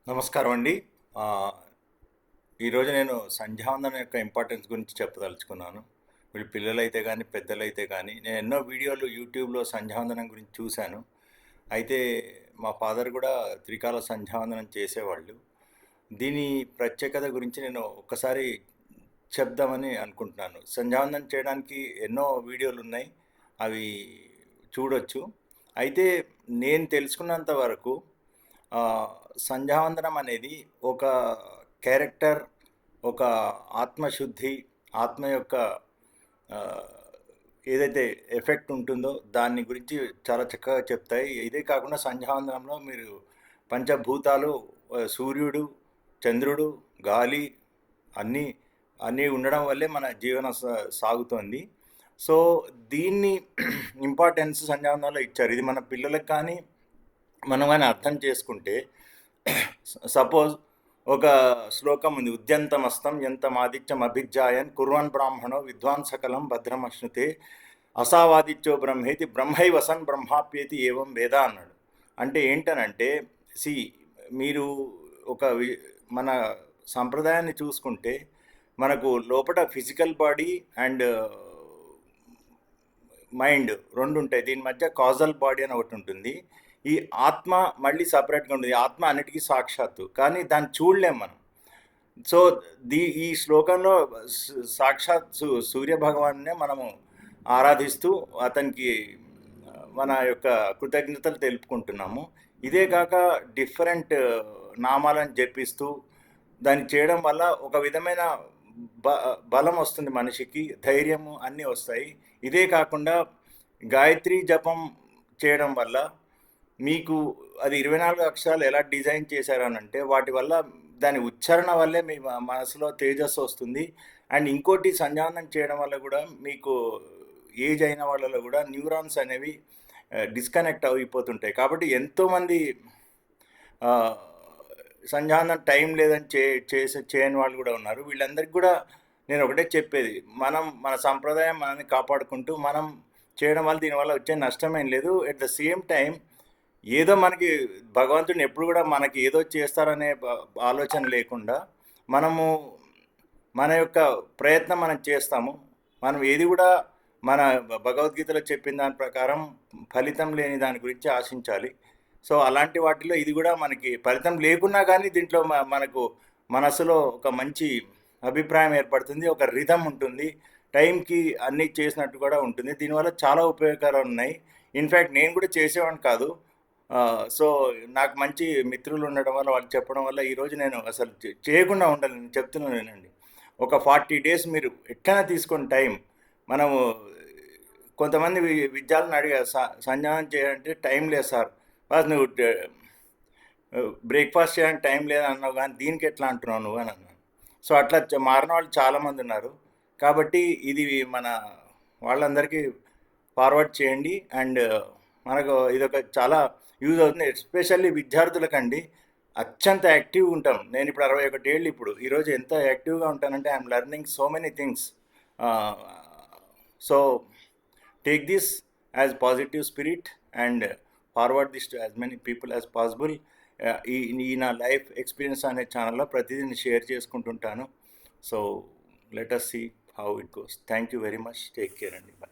నమస్కారం అండి. ఆహ్, ఈరోజు నేను సంధ్యావందనం యొక్క ఇంపార్టెన్స్ గురించి చెప్పదలుచుకున్నాను. వీళ్ళు పిల్లలైతే గానీ, పెద్దలైతే గానీ, నేను ఎన్నో వీడియోలు యూట్యూబ్‌లో సంధ్యావందనం గురించి చూశాను. అయితే మా ఫాదర్ గూడా త్రికాల సంధ్యావందనం చేసేవాళ్ళు. దీని ప్రత్యేకత గురించి నేను ఒక్కసారి చెప్దామని అనుకుంటున్నాను. సంధ్యావందనం చేయడానికి ఎన్నో వీడియోలున్నాయి. అవి చూడొచ్చు. అయితే నేను తెలుసుకున్నంత వరకు ఆహ్, సంధ్యావందనం అనేది ఒక క్యారెక్టర్, ఒక ఆత్మశుద్ధి, ఆత్మ యొక్క ఆహ్, ఏదైతే ఎఫెక్ట్ ఉంటుందో దాన్ని గురించి చాలా చక్కగా చెప్తాయి. ఇదే కాకుండా సంధ్యావందనంలో మీరు పంచభూతాలు, సూర్యుడు, చంద్రుడు, గాలి అన్నీ అన్నీ ఉండడం వల్లే మన జీవనం సాగుతోంది. సో, దీన్ని ఇంపార్టెన్స్ సంధ్యావందనంలో ఇచ్చారు. ఇది మన పిల్లలకి కానీ మనం గాని అర్థం చేసుకుంటే సపోజ్ ఒక శ్లోకం ఉంది. ఉద్యంతమస్తం ఎంతమాదిత్యం అభిజ్జాయన్ కుర్వన్ బ్రాహ్మణో విద్వాన్ సకలం భద్రమశ్నుతే అసావాదిత్యో బ్రహ్మేతి బ్రహ్మైవ సన్ బ్రహ్మాప్యేతి ఏవం వేద అన్నాడు. అంటే ఏంటనంటే సి మీరు ఒక మన సంప్రదాయాన్ని చూసుకుంటే మనకు లోపల ఫిజికల్ బాడీ అండ్ మైండ్ 2 ఉంటాయి. దీని మధ్య కాజల్ బాడీ అని ఒకటి ఉంటుంది. ఈ ఆత్మ మళ్ళీ సపరేట్‌గా ఉంటుంది. ఆత్మ అన్నిటికీ సాక్షాత్తు. కానీ దాన్ని చూడలేం మనం. సో, ఈ శ్లోకంలో సాక్షాత్ సూర్య భగవానునే మనము ఆరాధిస్తూ అతనికి మన యొక్క కృతజ్ఞతలు తెలుపుకుంటున్నాము. ఇదే కాక డిఫరెంట్ నామాలను జపిస్తూ దాన్ని చేయడం వల్ల ఒక విధమైన బ బలం వస్తుంది మనిషికి. ధైర్యము అన్నీ వస్తాయి. ఇదే కాకుండా గాయత్రి జపం చేయడం వల్ల మీకు అది 24 అక్షరాలు ఎలా డిజైన్ చేశారనంటే వాటి వల్ల దాని ఉచ్చారణ వల్లే మీ మనసులో తేజస్సు వస్తుంది. అండ్ ఇంకోటి సంధ్యావందనం చేయడం వల్ల కూడా మీకు ఏజ్ అయిన వాళ్ళలో కూడా న్యూరాన్స్ అనేవి డిస్కనెక్ట్ అయిపోతుంటాయి. కాబట్టి ఎంతోమంది సంధ్యావందనం టైం లేదని చేయని వాళ్ళు కూడా ఉన్నారు. వీళ్ళందరికీ కూడా నేను ఒకటే చెప్పేది, మనం మన సంప్రదాయం మనల్ని కాపాడుకుంటూ మనం చేయడం వల్ల దీనివల్ల వచ్చే నష్టమేం లేదు. ఎట్ ద సేమ్ టైం ఏదో మనకి భగవంతుడిని ఎప్పుడు కూడా మనకి ఏదో చేస్తారనే ఆలోచన లేకుండా మనము మన యొక్క ప్రయత్నం మనం చేస్తాము. మనం ఏది కూడా మన భగవద్గీతలో చెప్పిన దాని ప్రకారం ఫలితం లేని దాని గురించి ఆశించాలి. సో, అలాంటి వాటిలో ఇది కూడా మనకి ఫలితం లేకున్నా కానీ దీంట్లో మనకు మనసులో ఒక మంచి అభిప్రాయం ఏర్పడుతుంది. ఒక రిథమ్ ఉంటుంది. టైంకి అన్నీ చేసినట్టు కూడా ఉంటుంది. దీనివల్ల చాలా ఉపయోగకరాలు ఉన్నాయి. ఇన్‌ఫ్యాక్ట్ నేను కూడా చేసేవాడిని కాదు. సో, నాకు మంచి మిత్రులు ఉండడం వల్ల, వాళ్ళు చెప్పడం వల్ల ఈరోజు నేను అసలు చేయకుండా ఉండలేను. చెప్తున్నాను వినండి. ఒక 40 డేస్ మీరు ఎట్లైనా తీసుకోండి టైం. మనము కొంతమంది విద్యార్థులను అడిగారు, సంధ్యావందనం చేయాలంటే టైం లేదు సార్. బాస్ నువ్వు బ్రేక్‌ఫాస్ట్ చేయడానికి టైం లేదన్నావు గానీ దీనికి ఎట్లా అంటున్నావు నువ్వు అని అన్నాను. సో, అట్లా మారిన వాళ్ళు చాలామంది ఉన్నారు. కాబట్టి ఇది మన వాళ్ళందరికీ ఫార్వర్డ్ చేయండి. అండ్ మనకు ఇదొక చాలా యూజ్ అవుతుంది. ఎస్పెషల్లీ విద్యార్థులకండి. అత్యంత యాక్టివ్‌గా ఉంటాం. నేను ఇప్పుడు 61 ఏళ్ళు ఇప్పుడు. ఈరోజు ఎంత యాక్టివ్‌గా ఉంటానంటే I'm learning so many things. So, take this as positive spirit and forward this to as many people as possible. ఈ నా లైఫ్ ఎక్స్పీరియన్స్ అనే ఛానల్లో ప్రతిదీ షేర్ చేసుకుంటుంటాను. So, let us see how it goes. Thank you very much. Take care అండి. By.